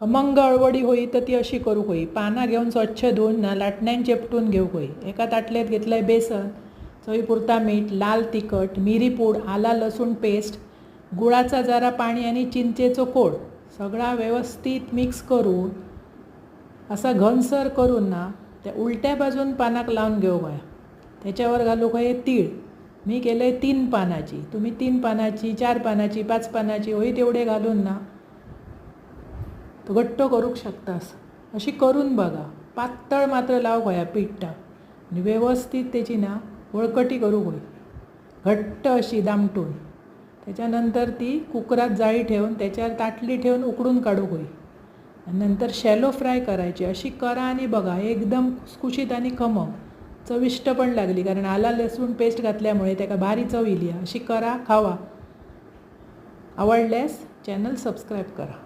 खमंग अळवडी होई तर ती अशी करूक होई. पाना घेऊन स्वच्छ धुवून ना लाटण्यान चेपटून घेऊक होई. एका ताटल्यात घेतलंय बेसन, चवीपुरता मीठ, लाल तिखट, मिरी पूड, आला लसूण पेस्ट, गुळाचा जरा पाणी आणि चिंचेचो कोळ सगळा व्यवस्थित मिक्स करून असा घनसर करून ना त्या उलट्या बाजून पानाक लावून घेऊ होया. त्याच्यावर घालूक होय तीळ. मी केलं 3 पानाची, तुम्ही 3 पानाची, 4 पानाची, 5 पानाची होई तेवढे घालून ना तो घट्ट करूक शकतास. अशी करून बघा. पातळ मात्र लावूक होया पीठ टाक आणि व्यवस्थित त्याची ना वळकटी करूक होई घट्ट अशी दामटून. त्याच्यानंतर ती कुकरात जाळी ठेवून त्याच्यावर ताटली ठेवून उकडून काढूक होई आणि नंतर शॅलो फ्राय करायची. अशी करा आणि बघा, एकदम खुसखुशीत आणि खमंग चविष्ट पण लागली, कारण आला लसूण पेस्ट घातल्यामुळे त्याला भारी चव येईल. अशी करा, खावा. आवडल्यास चॅनल सबस्क्राईब करा.